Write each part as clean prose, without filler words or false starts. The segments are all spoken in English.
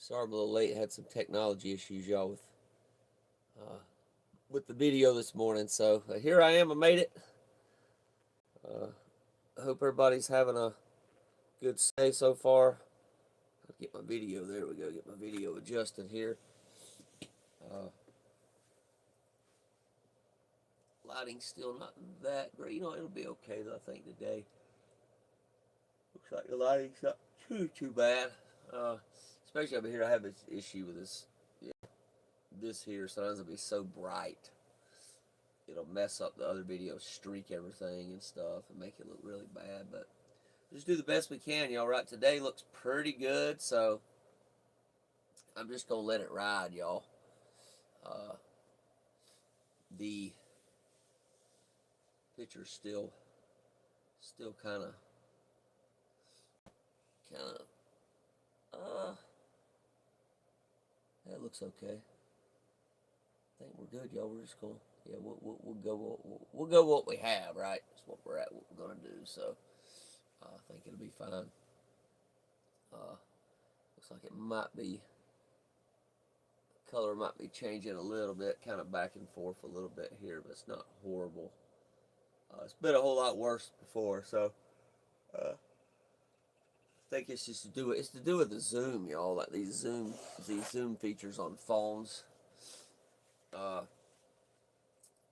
Sorry I'm a little late. Had some technology issues, y'all, with the video this morning. So here I am. I made it. Uh, I hope everybody's having a good day so far. I'll get my video. There we go. Get my video adjusted here. Uh, Lighting's still not that great. It'll be okay though. I think today looks like the lighting's not too bad. Especially over here, I have this issue with this. Yeah, this here sometimes it'll be so bright. It'll mess up the other videos, streak everything and stuff, and make it look really bad. But just do the best we can, y'all. Right, today looks pretty good, so I'm just gonna let it ride, y'all. Uh, the picture's still kind of. That looks okay. I think we're good, y'all. We're just gonna, yeah, we'll go what we have, right? That's what we're at. What we're gonna do. So I think it'll be fine. Looks like it might be color might be changing a little bit, kind of back and forth a little bit here, but it's not horrible. It's been a whole lot worse before, so I think it's just to do it's to do with the zoom, y'all. Like these zoom features on phones, uh,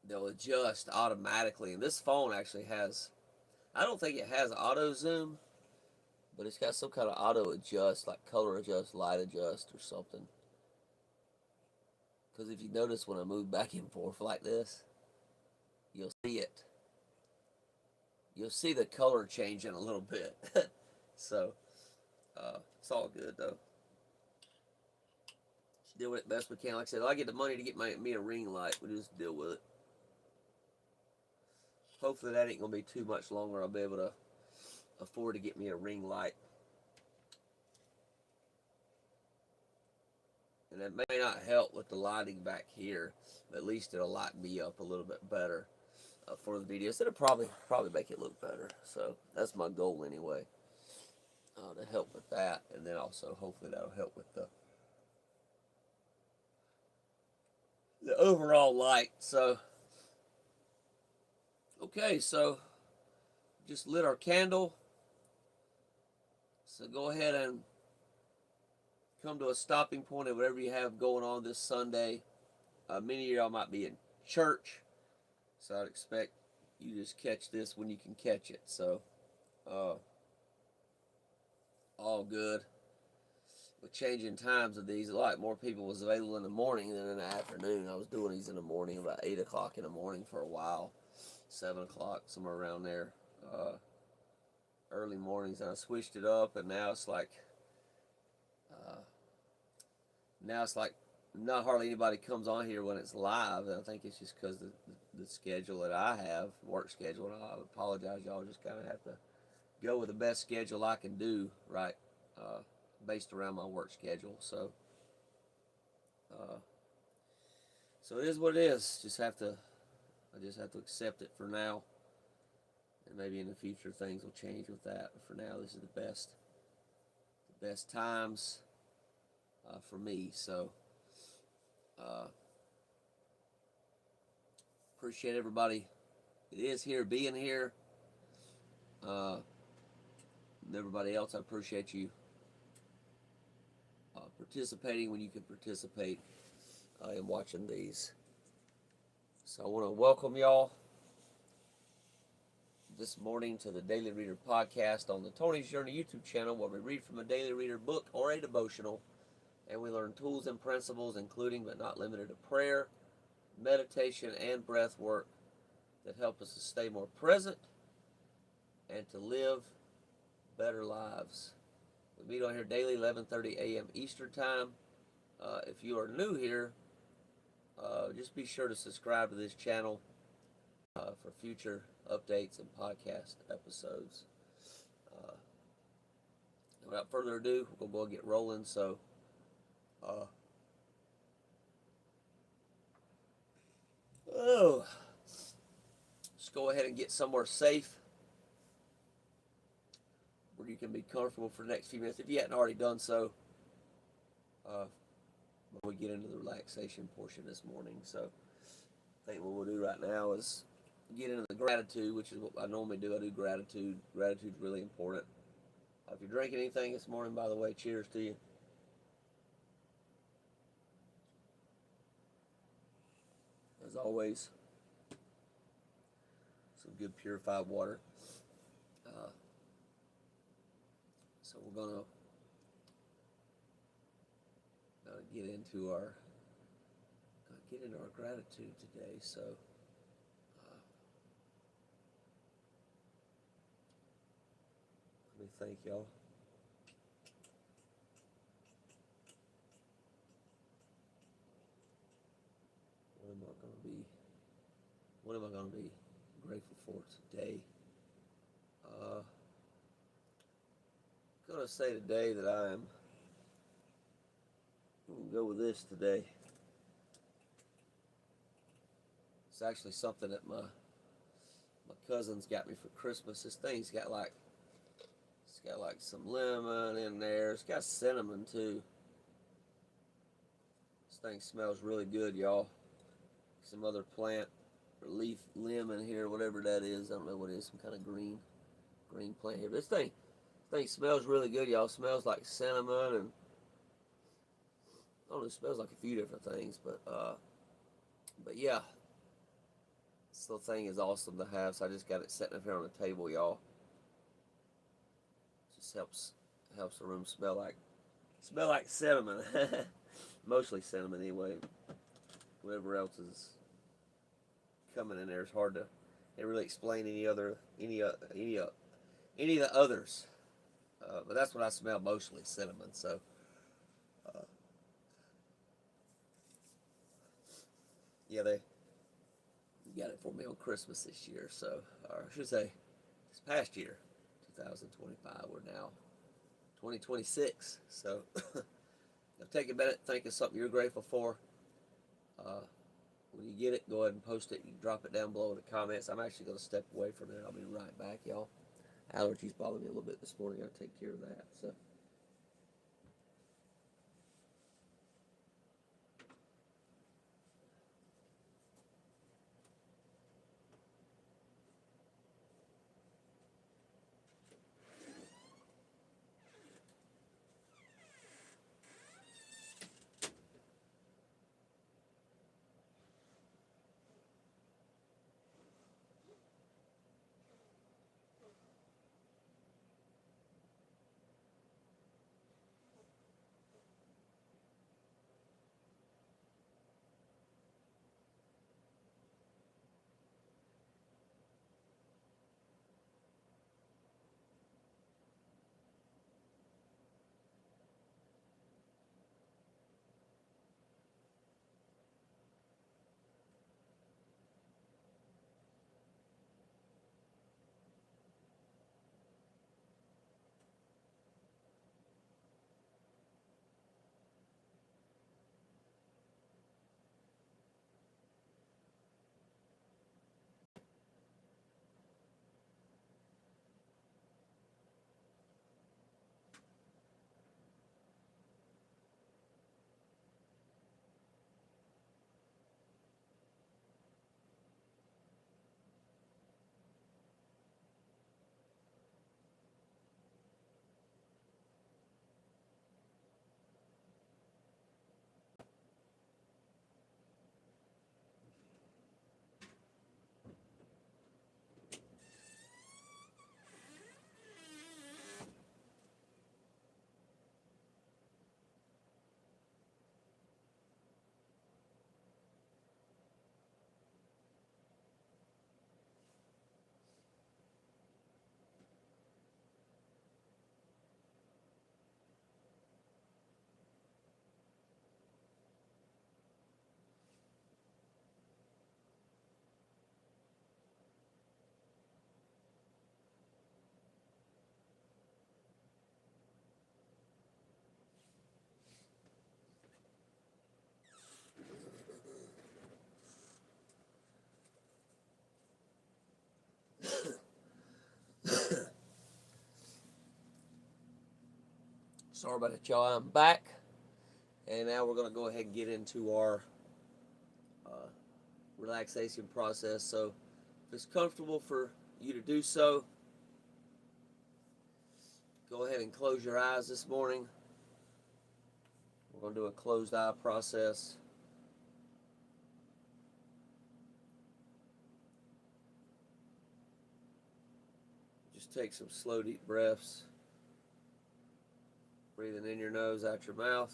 they'll adjust automatically. And this phone actually has, I don't think it has auto zoom, but it's got some kind of auto adjust, like color adjust, light adjust, or something. Because if you notice when I move back and forth like this, you'll see it. You'll see the color changing a little bit. So it's all good though. Just deal with it best we can. Like I said, I get the money to get me a ring light. We just deal with it. Hopefully that ain't gonna be too much longer. I'll be able to afford to get me a ring light. And it may not help with the lighting back here, but at least it'll light me up a little bit better for the videos. It'll probably make it look better. So that's my goal anyway, to help with that, and then also hopefully that'll help with the overall light. So okay, so just lit our candle. So go ahead and come to a stopping point of whatever you have going on this Sunday. Many of y'all might be in church, so I'd expect you just catch this when you can catch it. So, all good. With changing times of these, a lot more people was available in the morning than in the afternoon. I was doing these in the morning, about 8 o'clock in the morning for a while, 7 o'clock, somewhere around there. Early mornings, and I switched it up, and now it's like not hardly anybody comes on here when it's live. And I think it's just because the schedule that I have, work schedule, and I apologize, y'all. Just kind of have to go with the best schedule I can do, right? Based around my work schedule. So, so it is what it is. I just have to accept it for now, and maybe in the future things will change with that. But for now, this is the best times for me. So, appreciate everybody. It is here being here. And everybody else, I appreciate you participating when you can participate in watching these. So I want to welcome y'all this morning to the Daily Reader podcast on the Tony's Journey YouTube channel, where we read from a Daily Reader book or a devotional, and we learn tools and principles, including but not limited to prayer, meditation, and breath work that help us to stay more present and to live better lives. We meet on here daily, 11:30 a.m. Eastern Time. If you are new here, just be sure to subscribe to this channel for future updates and podcast episodes. Without further ado, we'll go and get rolling. So, just go ahead and get somewhere safe where you can be comfortable for the next few minutes. If you hadn't already done so, when we get into the relaxation portion this morning. So I think what we'll do right now is get into the gratitude, which is what I normally do. I do gratitude. Gratitude is really important. If you're drinking anything this morning, by the way, cheers to you. As always, some good purified water. So we're gonna get into our gratitude today. So let me thank y'all. What am I gonna be grateful for today? I'm gonna say today that I'm gonna go with this today. It's actually something that my cousins got me for Christmas. This thing's got like some lemon in there. It's got cinnamon too. This thing smells really good, y'all. Some other plant or leaf limb in here, whatever that is. I don't know what it is. Some kind of green plant here. But this thing smells really good, y'all. It smells like cinnamon, and I don't know. It smells like a few different things, but yeah. This little thing is awesome to have, so I just got it sitting up here on the table, y'all. Just helps the room smell like cinnamon. Mostly cinnamon anyway. Whatever else is coming in there is hard to really explain any of the others. But that's what I smell mostly, cinnamon. So yeah, they got it for me on Christmas this year. So, or I should say, this past year, 2025. We're now 2026. So take a minute, think of something you're grateful for. When you get it, go ahead and post it. You can drop it down below in the comments. I'm actually going to step away from it. I'll be right back, y'all. Allergies bothered me a little bit this morning. I got to take care of that. So. Sorry about it, y'all. I'm back. And now we're going to go ahead and get into our uh, relaxation process. So if it's comfortable for you to do so, go ahead and close your eyes this morning. We're going to do a closed eye process. Just take some slow, deep breaths. Breathing in your nose, out your mouth.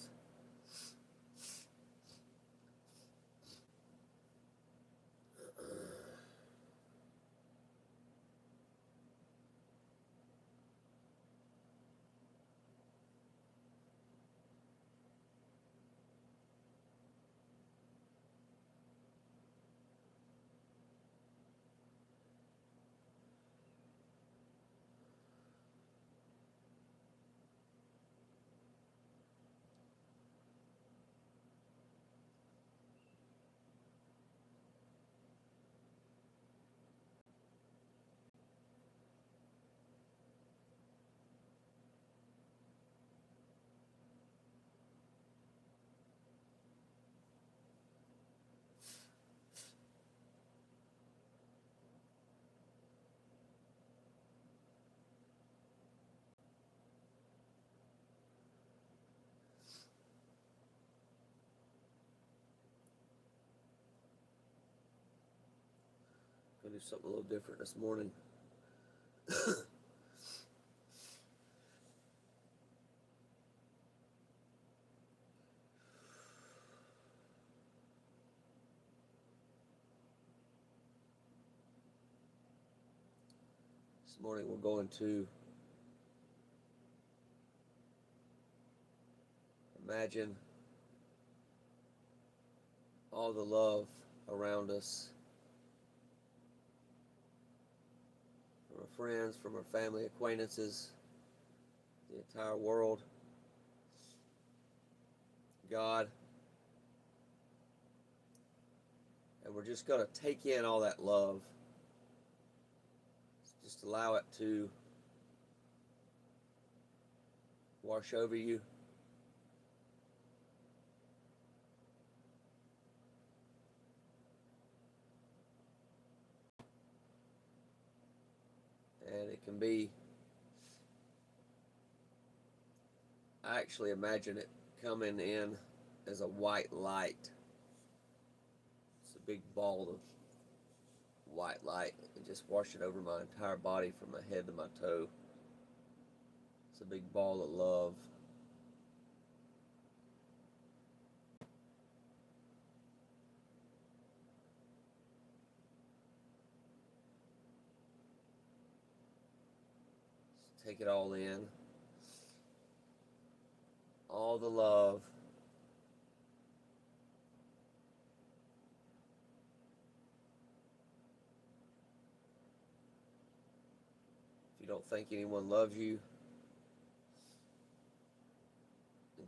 Gonna do something a little different this morning. This morning we're going to imagine all the love around us, from our friends, from our family, acquaintances, the entire world, God. And we're just going to take in all that love. Just allow it to wash over you. And it can be, I actually imagine it coming in as a white light. It's a big ball of white light and just wash it over my entire body from my head to my toe. It's a big ball of love. Just take it all in. All the love. If you don't think anyone loves you,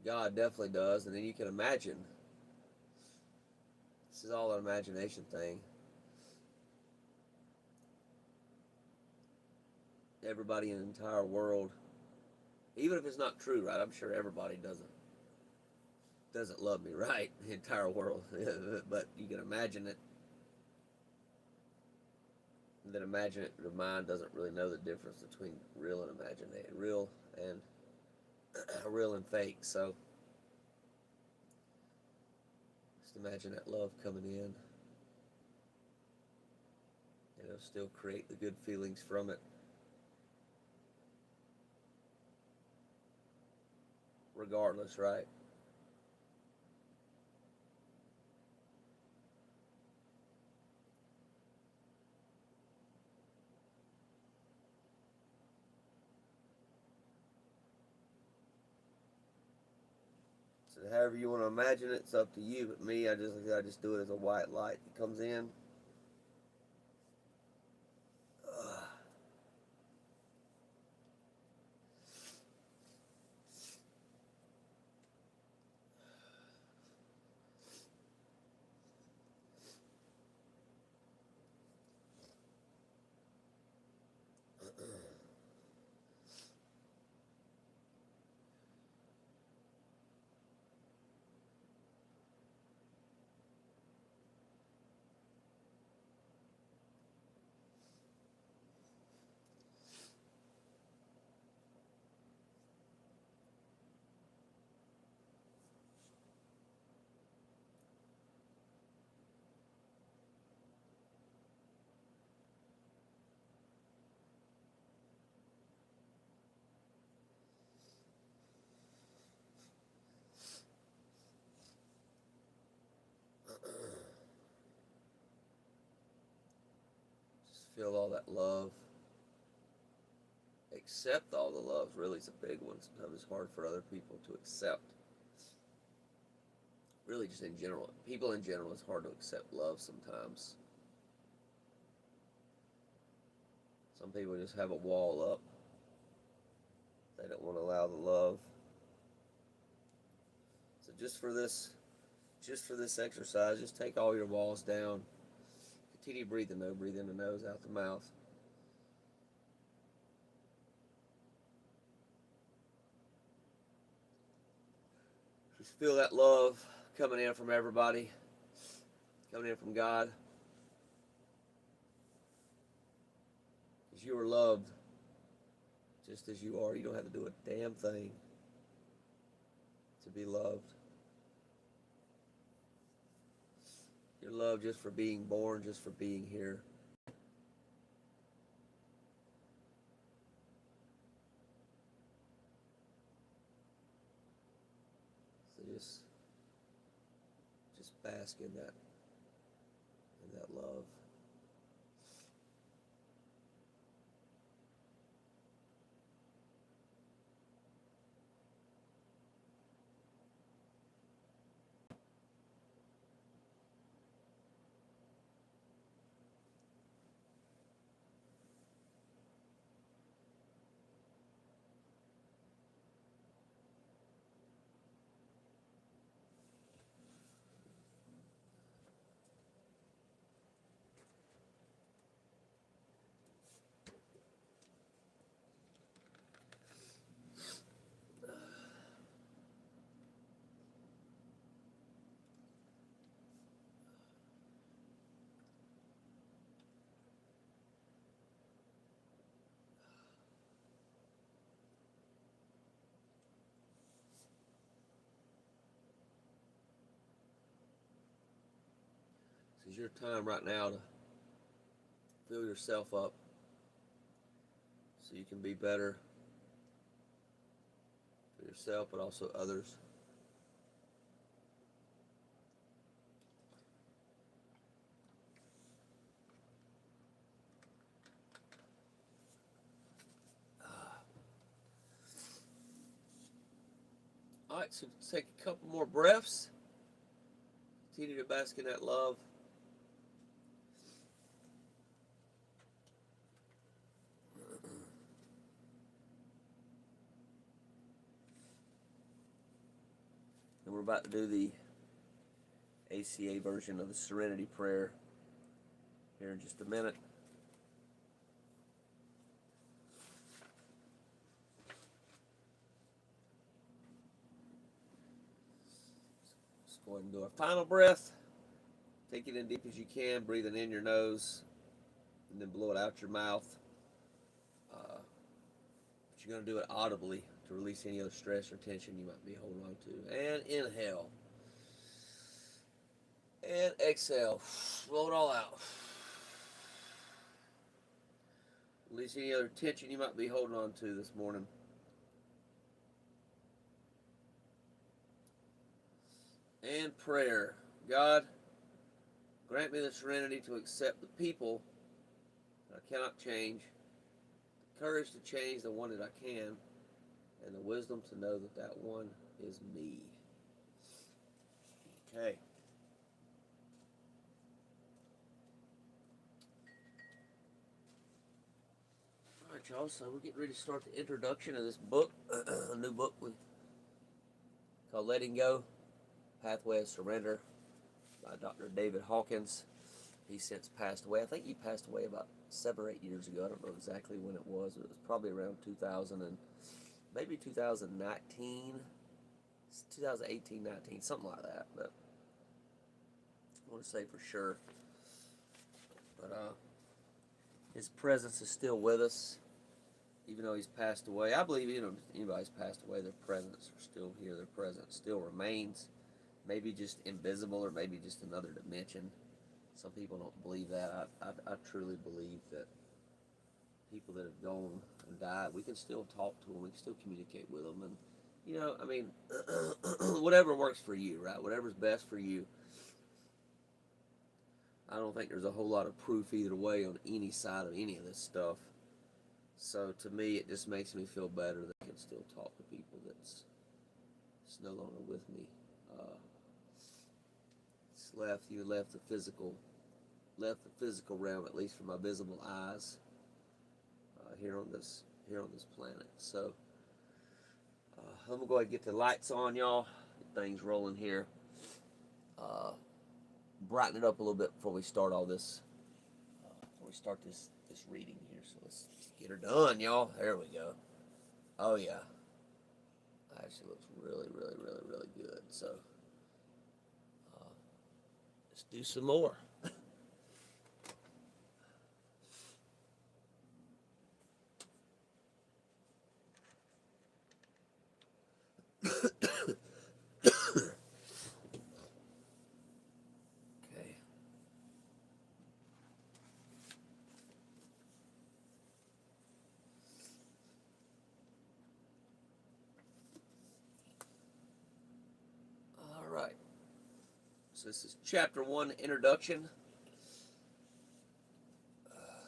God definitely does. And then you can imagine. This is all an imagination thing. Everybody in the entire world, even if it's not true, right? I'm sure everybody doesn't love me, right? The entire world. But you can imagine it. And then imagine it, your mind doesn't really know the difference between real and imaginary, real and fake. So just imagine that love coming in, and it'll still create the good feelings from it, regardless, right? So however you want to imagine it, it's up to you. But me, I just do it as a white light that comes in. Feel all that love. Accept all the love. Really, is a big one. Sometimes it's hard for other people to accept. Really, just in general, people in general, it's hard to accept love sometimes. Some people just have a wall up. They don't want to allow the love. So just for this exercise, just take all your walls down. Continue breathing though. Breathe in the nose, out the mouth. Just feel that love coming in from everybody, coming in from God. Because you are loved just as you are. You don't have to do a damn thing to be loved. You're loved just for being born, just for being here. So just bask in that love. This is your time right now to fill yourself up so you can be better for yourself, but also others. All right, so take a couple more breaths. Continue to bask in that love. And we're about to do the ACA version of the Serenity Prayer here in just a minute. Let's go ahead and do our final breath. Take it in deep as you can, breathing in your nose, and then blow it out your mouth. But you're going to do it audibly to release any other stress or tension you might be holding on to. And inhale. And exhale. Blow it all out. Release any other tension you might be holding on to this morning. And prayer. God, grant me the serenity to accept the people that I cannot change, the courage to change the one that I can, and the wisdom to know that that one is me. Okay. All right, y'all, so we're getting ready to start the introduction of this book, a new book called Letting Go, Pathway of Surrender by Dr. David Hawkins. He's since passed away. I think he passed away about 7 or 8 years ago. I don't know exactly when it was. It was probably around 2000 and maybe 2019, 2018, 19, something like that. But I want to say for sure. But his presence is still with us, even though he's passed away. I believe, anybody's passed away, their presence are still here. Their presence still remains. Maybe just invisible, or maybe just another dimension. Some people don't believe that. I truly believe that people that have gone and died, we can still talk to them. We can still communicate with them. And, whatever works for you, right? Whatever's best for you. I don't think there's a whole lot of proof either way on any side of any of this stuff. So to me, it just makes me feel better that I can still talk to people that's no longer with me. Uh, it's left the physical realm, at least for my visible eyes, here on this planet. So I'm gonna go ahead and get the lights on, y'all. Get things rolling here. Brighten it up a little bit before we start all this. Before we start this reading here, so let's get her done, y'all. There we go. Oh yeah, actually looks really, really, really, really good. So let's do some more. Okay. All right. So this is chapter 1, introduction.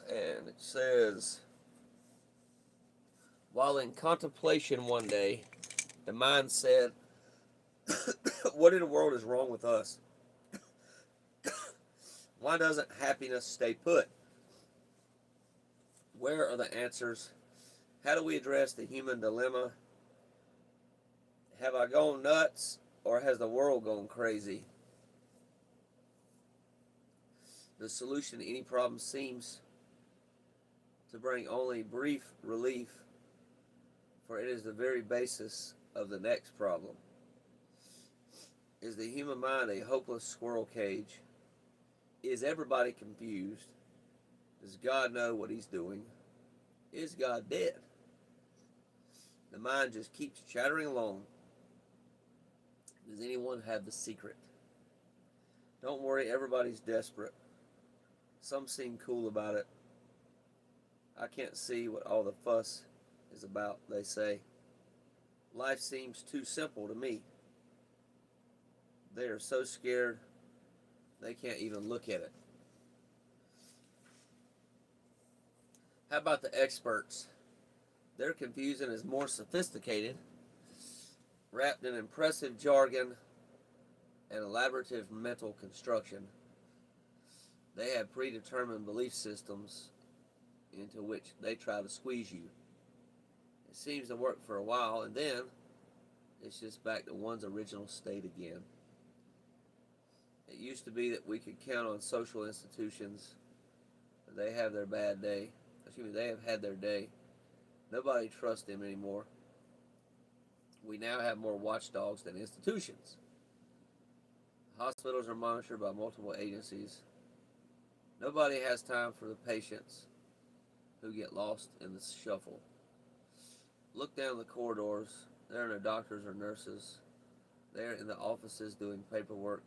And it says, while in contemplation one day, the mind said, what in the world is wrong with us? Why doesn't happiness stay put? Where are the answers? How do we address the human dilemma? Have I gone nuts, or has the world gone crazy? The solution to any problem seems to bring only brief relief, for it is the very basis of the next problem. Is the human mind a hopeless squirrel cage? Is everybody confused? Does God know what he's doing? Is God dead? The mind just keeps chattering along. Does anyone have the secret? Don't worry, everybody's desperate. Some seem cool about it. I can't see what all the fuss is about, they say. Life seems too simple to me. They are so scared they can't even look at it. How about the experts? Their confusion is more sophisticated, wrapped in impressive jargon and elaborative mental construction. They have predetermined belief systems into which they try to squeeze you. It seems to work for a while, and then it's just back to one's original state again. It used to be that we could count on social institutions. They have their bad day. They have had their day. Nobody trusts them anymore. We now have more watchdogs than institutions. Hospitals are monitored by multiple agencies. Nobody has time for the patients who get lost in the shuffle. Look down the corridors. There are no doctors or nurses. They're in the offices doing paperwork.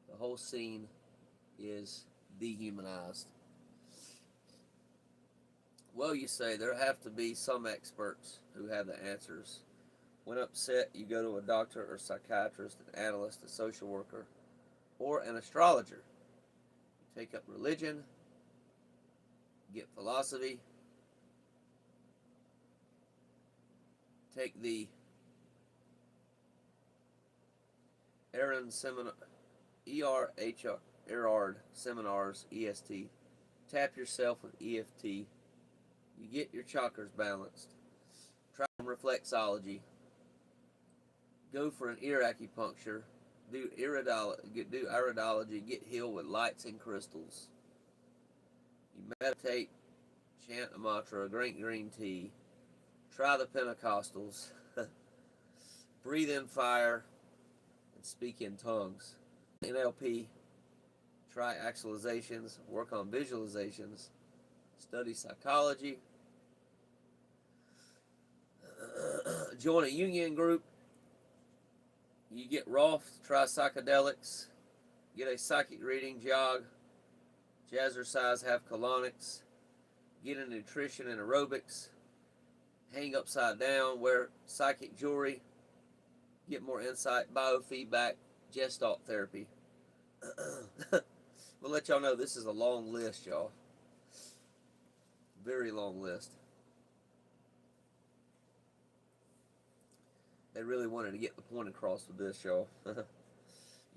The whole scene is dehumanized. Well, you say, there have to be some experts who have the answers. When upset, you go to a doctor or psychiatrist, an analyst, a social worker, or an astrologer. You take up religion, get philosophy, take the Erard seminar, Erard seminars, EST. Tap yourself with EFT. You get your chakras balanced. Try reflexology. Go for an ear acupuncture. Do iridology. Get healed with lights and crystals. You meditate, chant a mantra, drink green tea. Try the Pentecostals. Breathe in fire and speak in tongues. NLP. Try actualizations. Work on visualizations. Study psychology. Join a union group. You get Roth, try psychedelics. Get a psychic reading, jog. Jazzercise, have colonics. Get into nutrition and aerobics. Hang upside down, wear psychic jewelry. Get more insight, biofeedback, gestalt therapy. We'll let y'all know this is a long list, y'all. Very long list. They really wanted to get the point across with this, y'all. You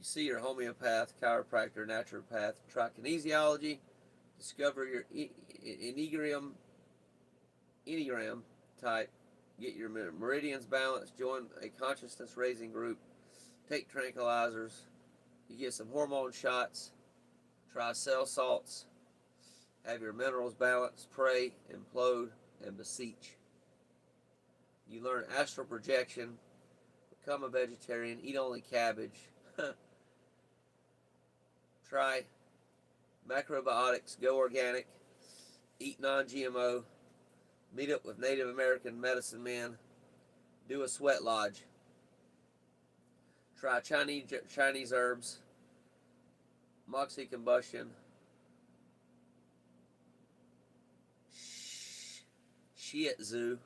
see your homeopath, chiropractor, naturopath, try kinesiology, discover your Enneagram type, get your meridians balanced, join a consciousness raising group, take tranquilizers, you get some hormone shots, try cell salts, have your minerals balanced, pray, implode, and beseech. You learn astral projection, become a vegetarian, eat only cabbage. Try macrobiotics, go organic, eat non-GMO, meet up with Native American medicine men, do a sweat lodge. Try Chinese herbs, moxie combustion, shiatsu,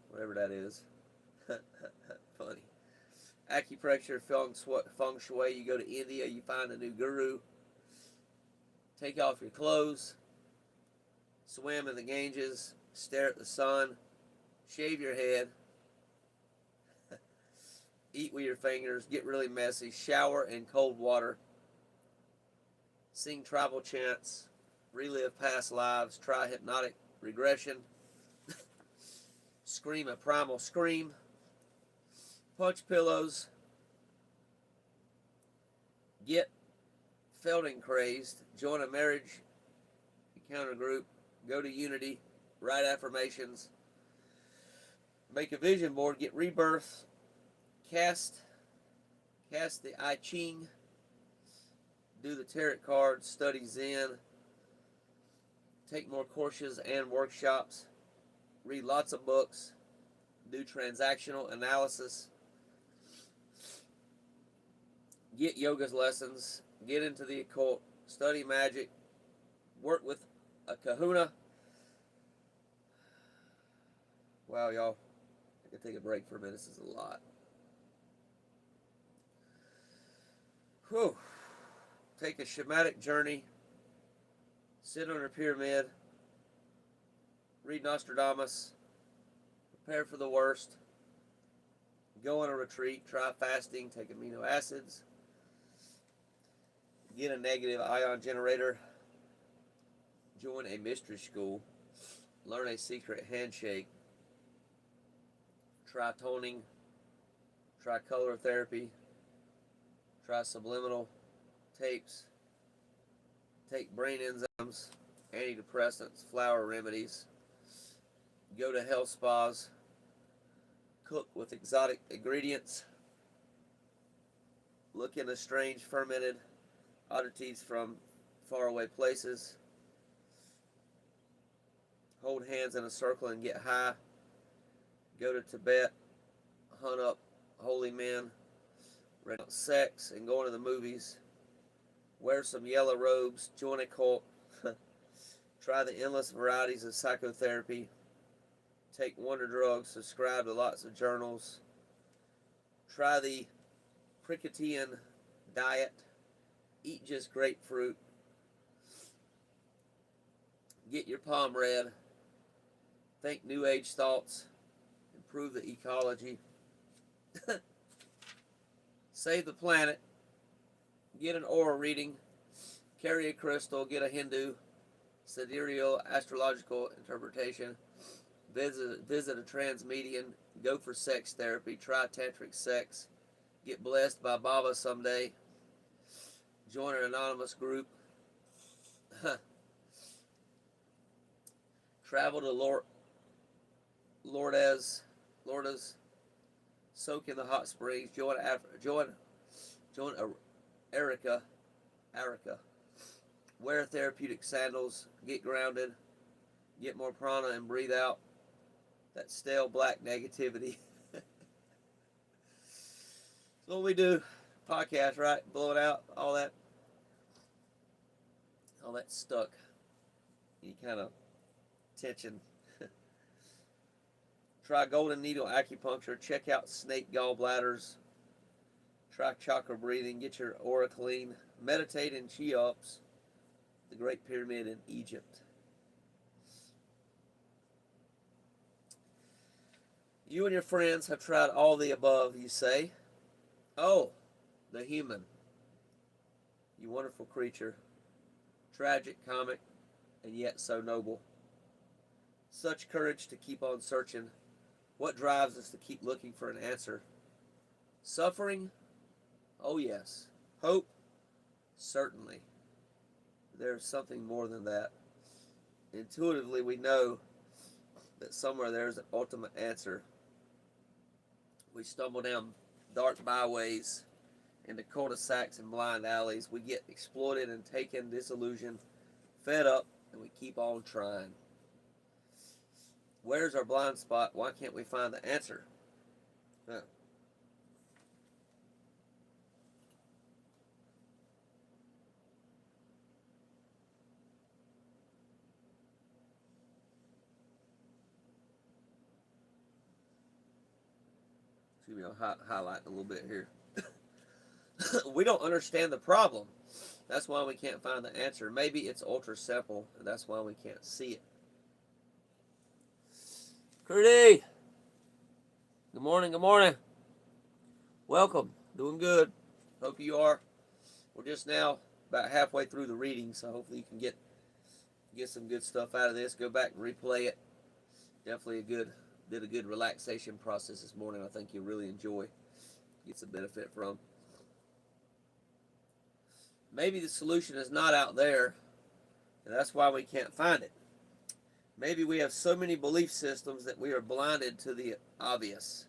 whatever that is. Funny. Acupressure, feng shui. You go to India, you find a new guru. Take off your clothes, swim in the Ganges, stare at the sun, shave your head, eat with your fingers, get really messy, shower in cold water, sing tribal chants, relive past lives, try hypnotic regression, scream a primal scream, punch pillows, get Felding crazed, join a marriage encounter group, go to Unity, write affirmations, make a vision board, get rebirth, cast the I Ching, do the tarot cards, study Zen, take more courses and workshops, read lots of books, do transactional analysis, get yoga lessons, get into the occult, study magic, work with a kahuna. Wow, y'all. I can take a break for a minute. This is a lot. Whew. Take a shamanic journey. Sit on a pyramid. Read Nostradamus. Prepare for the worst. Go on a retreat. Try fasting. Take amino acids. Get a negative ion generator. Join a mystery school. Learn a secret handshake. Try toning. Try color therapy. Try subliminal tapes. Take brain enzymes, antidepressants, flower remedies. Go to health spas. Cook with exotic ingredients. Look into strange fermented oddities from faraway places. Hold hands in a circle and get high. Go to Tibet. Hunt up holy men. Rent out sex and go into the movies. Wear some yellow robes. Join a cult. Try the endless varieties of psychotherapy. Take wonder drugs. Subscribe to lots of journals. Try the Cricketian diet. Eat just grapefruit. Get your palm read. Think New Age thoughts. Improve the ecology. Save the planet. Get an aura reading. Carry a crystal. Get a Hindu sidereal astrological interpretation. Visit a trans medium. Go for sex therapy. Try tantric sex. Get blessed by Baba someday. Join an anonymous group. Travel to Lourdes. Soak in the hot springs. Join Erica. Wear therapeutic sandals. Get grounded. Get more prana and breathe out that stale black negativity. That's what we do. Podcast, right? Blow it out. All that stuck. Any kind of tension. Try golden needle acupuncture. Check out snake gallbladders. Try chakra breathing. Get your aura clean. Meditate in Cheops, the Great Pyramid in Egypt. You and your friends have tried all the above, you say. Oh, the human. You wonderful creature. Tragic, comic, and yet so noble. Such courage to keep on searching. What drives us to keep looking for an answer? Suffering? Oh yes. Hope? Certainly. There's something more than that. Intuitively, we know that somewhere there's an ultimate answer. We stumble down dark byways, into cul-de-sacs and blind alleys. We get exploited and taken, disillusioned, fed up, and we keep on trying. Where's our blind spot? Why can't we find the answer? Huh. Excuse me, I'll highlight a little bit here. We don't understand the problem. That's why we can't find the answer. Maybe it's ultra simple, and that's why we can't see it. Curdy! Good morning, good morning. Welcome. Doing good. Hope you are. We're just now about halfway through the reading, so hopefully you can get some good stuff out of this. Go back and replay it. Definitely did a good relaxation process this morning. I think you'll really enjoy. Get some benefit from. Maybe the solution is not out there, and that's why we can't find it. Maybe we have so many belief systems that we are blinded to the obvious.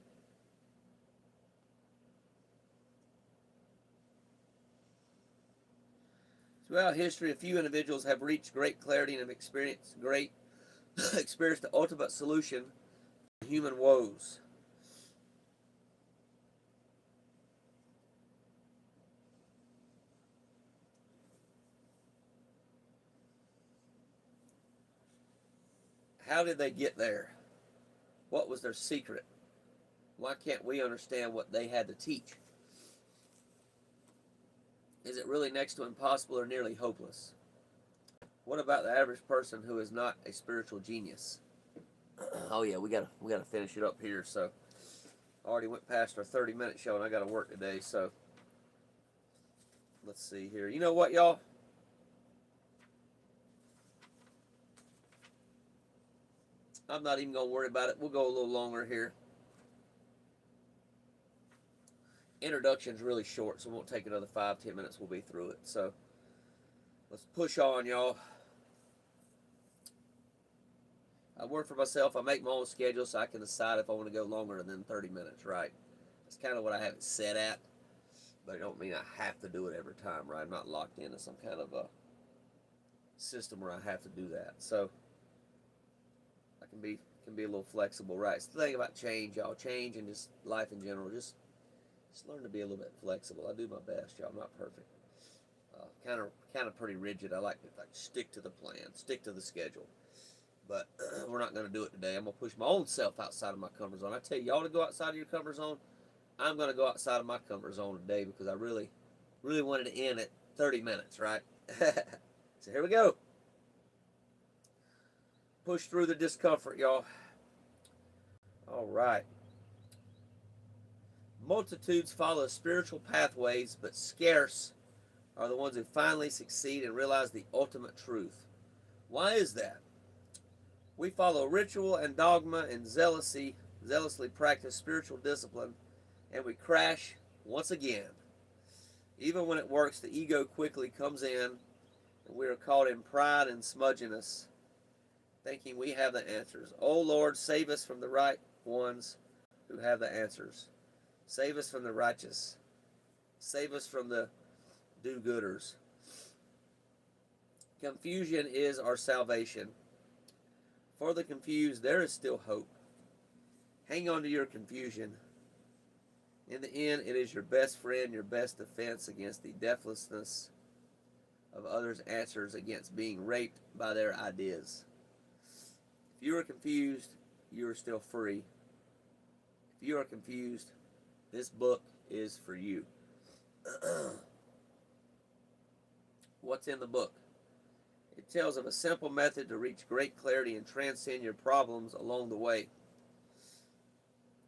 Throughout history, a few individuals have reached great clarity and have experienced the ultimate solution to human woes. How did they get there? What was their secret? Why can't we understand what they had to teach? Is it really next to impossible or nearly hopeless? What about the average person who is not a spiritual genius? Oh yeah, we gotta finish it up here. So I already went past our 30-minute show, and I got to work today. So let's see here. You know what, y'all? I'm not even gonna worry about it. We'll go a little longer here. Introduction's really short, so it won't take another 5-10 minutes. We'll be through it. So let's push on, y'all. I work for myself. I make my own schedule, so I can decide if I want to go longer than 30 minutes, right? That's kind of what I have it set at, but it don't mean I have to do it every time, right? I'm not locked into some kind of a system where I have to do that. So I can be a little flexible, right? It's the thing about change, y'all. Change and just life in general. Just learn to be a little bit flexible. I do my best, y'all. I'm not perfect. Kind of pretty rigid. I like to stick to the plan, stick to the schedule. But we're not going to do it today. I'm going to push my own self outside of my comfort zone. I tell y'all to go outside of your comfort zone. I'm going to go outside of my comfort zone today because I really wanted to end at 30 minutes, right? So here we go. Push through the discomfort, y'all. All right. Multitudes follow spiritual pathways, but scarce are the ones who finally succeed and realize the ultimate truth. Why is that? We follow ritual and dogma and zealously practice spiritual discipline, and we crash once again. Even when it works, the ego quickly comes in, and we are caught in pride and smudginess, thinking we have the answers. Oh Lord, save us from the right ones who have the answers. Save us from the righteous. Save us from the do-gooders. Confusion is our salvation. For the confused, there is still hope. Hang on to your confusion. In the end, it is your best friend, your best defense against the deathlessness of others' answers, against being raped by their ideas. If you are confused, you are still free. If you are confused, this book is for you. What's in the book? It tells of a simple method to reach great clarity and transcend your problems along the way.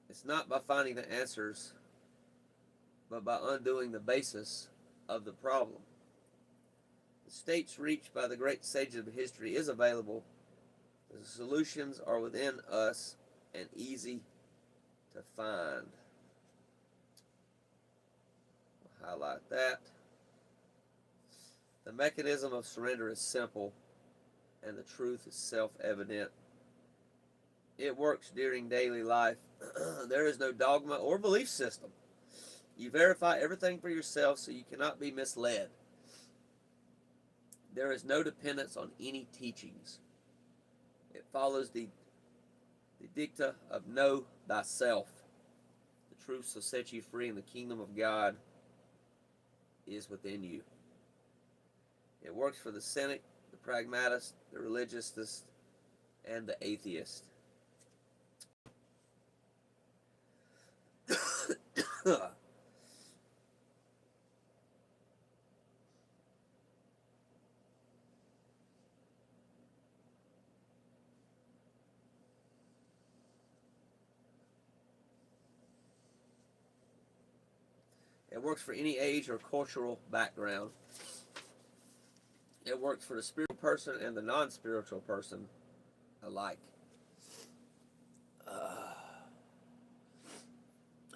It's not by finding the answers, but by undoing the basis of the problem. The states reached by the great sages of history is available. The solutions are within us and easy to find. We'll highlight that. The mechanism of surrender is simple, and the truth is self-evident. It works during daily life. There is no dogma or belief system. You verify everything for yourself so you cannot be misled. There is no dependence on any teachings. It follows the dicta of know thyself. The truth shall set you free, and the kingdom of God is within you. It works for the cynic, the pragmatist, the religionist, and the atheist. It works for any age or cultural background. It works for the spiritual person and the non-spiritual person alike.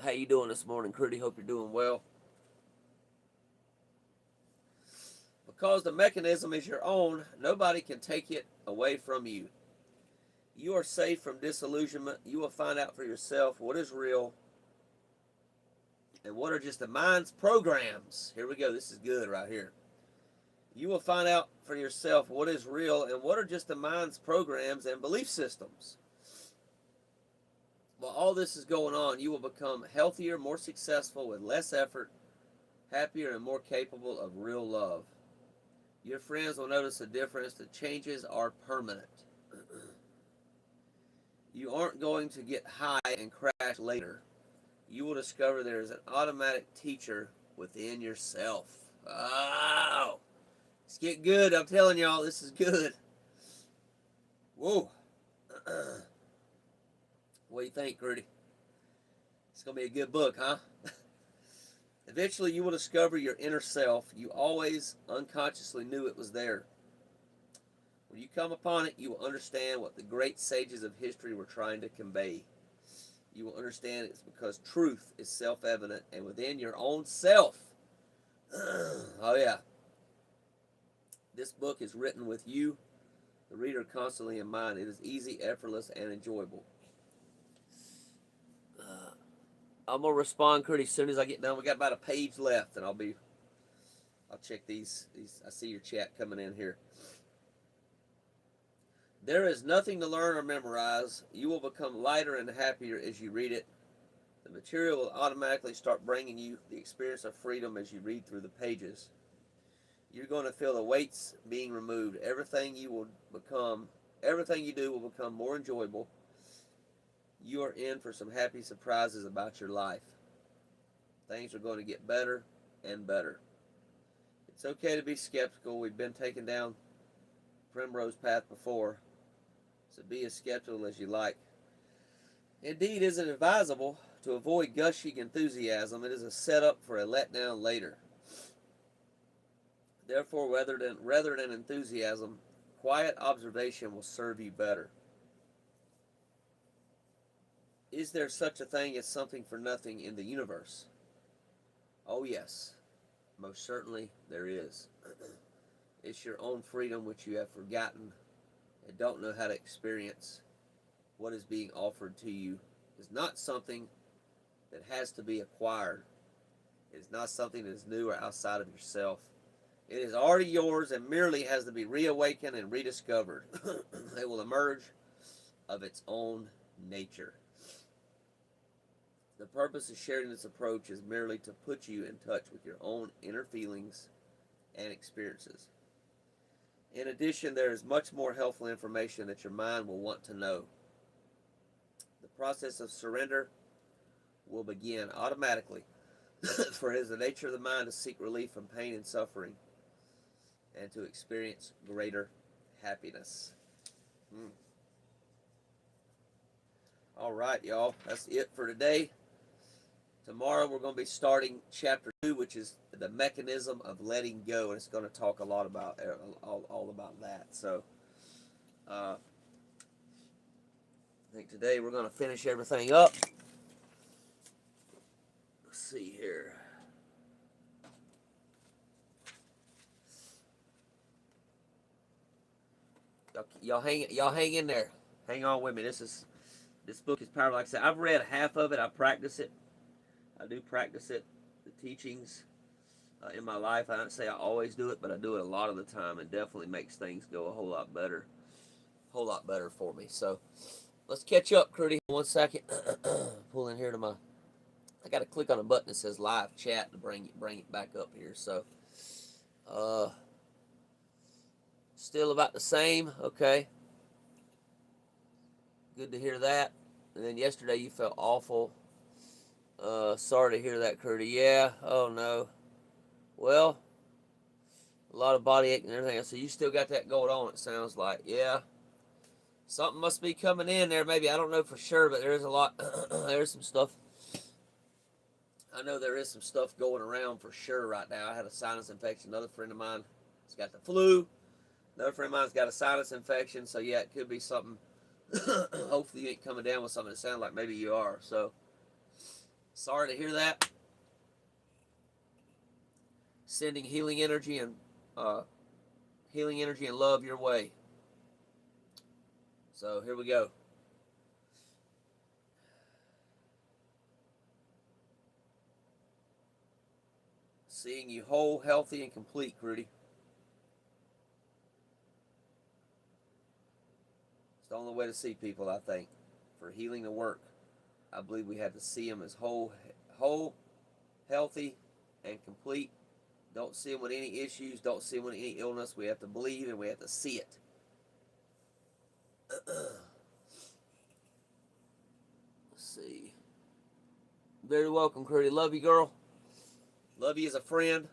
How you doing this morning, Crudy? Hope you're doing well. Because the mechanism is your own, nobody can take it away from you. You are safe from disillusionment. You will find out for yourself what is real and what are just the mind's programs. Here we go. This is good right here. You will find out for yourself what is real and what are just the mind's programs and belief systems. While all this is going on, you will become healthier, more successful, with less effort, happier, and more capable of real love. Your friends will notice a difference. The changes are permanent. You aren't going to get high and crash later. You will discover there is an automatic teacher within yourself. Oh, it's getting good. I'm telling y'all, this is good. Whoa. What do you think, Rudy? It's going to be a good book, huh? Eventually, you will discover your inner self. You always unconsciously knew it was there. When you come upon it, you will understand what the great sages of history were trying to convey. You will understand it's because truth is self-evident and within your own self. Oh, yeah. This book is written with you, the reader, constantly in mind. It is easy, effortless, and enjoyable. I'm going to respond pretty soon as I get done. We got about a page left, and I'll check these. I see your chat coming in here. There is nothing to learn or memorize. You will become lighter and happier as you read it. The material will automatically start bringing you the experience of freedom as you read through the pages. You're going to feel the weights being removed. Everything you do will become more enjoyable. You are in for some happy surprises about your life. Things are going to get better and better. It's okay to be skeptical. We've been taken down Primrose path before, so be as skeptical as you like. Indeed, is it advisable to avoid gushing enthusiasm? It is a setup for a letdown later. Therefore, rather than enthusiasm, quiet observation will serve you better. Is there such a thing as something for nothing in the universe? Oh yes, most certainly there is. It's your own freedom which you have forgotten and don't know how to experience. What is being offered to you is not something that has to be acquired. It is not something that is new or outside of yourself. It is already yours and merely has to be reawakened and rediscovered. It will emerge of its own nature. The purpose of sharing this approach is merely to put you in touch with your own inner feelings and experiences. In addition, there is much more helpful information that your mind will want to know. The process of surrender will begin automatically For it is the nature of the mind to seek relief from pain and suffering and to experience greater happiness. All right, y'all. That's it for today. Tomorrow we're going to be starting chapter 2, which is the mechanism of letting go, and it's going to talk a lot about all about that. So I think today we're going to finish everything up. Let's see here. Y'all hang in there. Hang on with me. This book is powerful. Like I said, I've read half of it. I practice it. I do practice it. The teachings in my life. I don't say I always do it, but I do it a lot of the time. It definitely makes things go a whole lot better. For me. So let's catch up, Crudy. 1 second. Pull in here to my. I got to click on a button that says live chat to bring it back up here. So still about the same. Okay. Good to hear that. And then yesterday you felt awful. Sorry to hear that, Crudy. Yeah. Oh no. Well, a lot of body ache and everything. So you still got that going on, it sounds like. Yeah. Something must be coming in there, maybe. I don't know for sure, but there is a lot. There's some stuff. I know there is some stuff going around for sure right now. I had a sinus infection. Another friend of mine has got the flu. Another friend of mine's got a sinus infection. So, yeah, it could be something. Hopefully you ain't coming down with something that sounds like maybe you are. So, sorry to hear that. Sending healing energy and love your way. So here we go. Seeing you whole, healthy, and complete, Rudy. It's the only way to see people, I think, for healing to work. I believe we have to see them as whole, healthy, and complete. Don't see them with any issues. Don't see them with any illness. We have to believe and we have to see it. Let's see. Very welcome, Crudy. Love you, girl. Love you as a friend.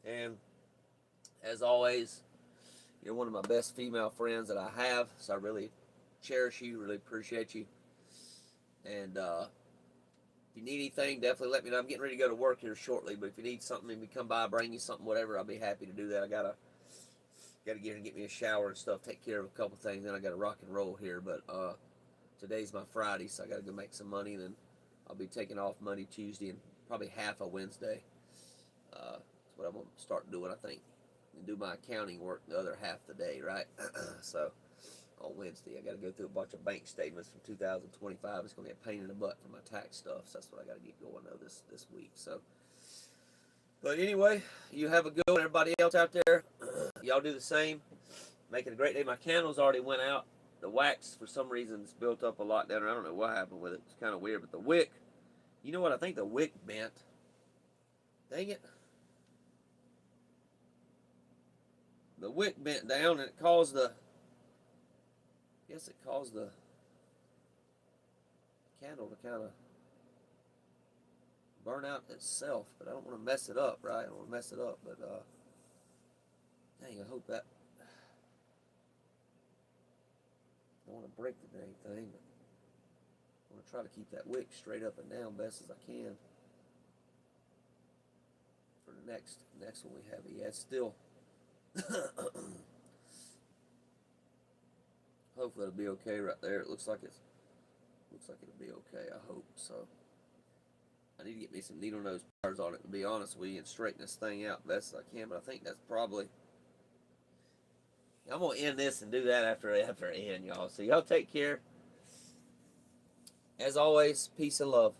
And as always, you're one of my best female friends that I have. So I really cherish you, really appreciate you. And if you need anything, definitely let me know. I'm getting ready to go to work here shortly, but if you need something, if you come by, bring you something, whatever, I'll be happy to do that. I gotta get here and get me a shower and stuff, take care of a couple things, then I gotta rock and roll here. But today's my Friday, so I gotta go make some money, and then I'll be taking off Monday, Tuesday, and probably half of Wednesday. That's what I'm gonna start doing, I think, and do my accounting work the other half of the day, right? So on Wednesday, I got to go through a bunch of bank statements from 2025. It's going to be a pain in the butt for my tax stuff, so that's what I got to get going though this week. So, but anyway, you have a good one. Everybody else out there, y'all do the same. Make it a great day. My candles already went out. The wax, for some reason, is built up a lot down there. I don't know what happened with it. It's kind of weird, but the wick, you know what? I think the wick bent. Dang it. The wick bent down and it caused the candle to kind of burn out itself, but I don't want to mess it up, right? I don't want to mess it up, but dang, I hope that, I don't want to break the dang thing, but I want to try to keep that wick straight up and down best as I can for the next one we have. Yeah, it's still hopefully it'll be okay right there. It looks like it'll be okay. I hope so. I need to get me some needle nose pliers on it, to be honest with you, and straighten this thing out best as I can. But I think that's probably. I'm gonna end this and do that after I end, y'all. So y'all take care. As always, peace and love.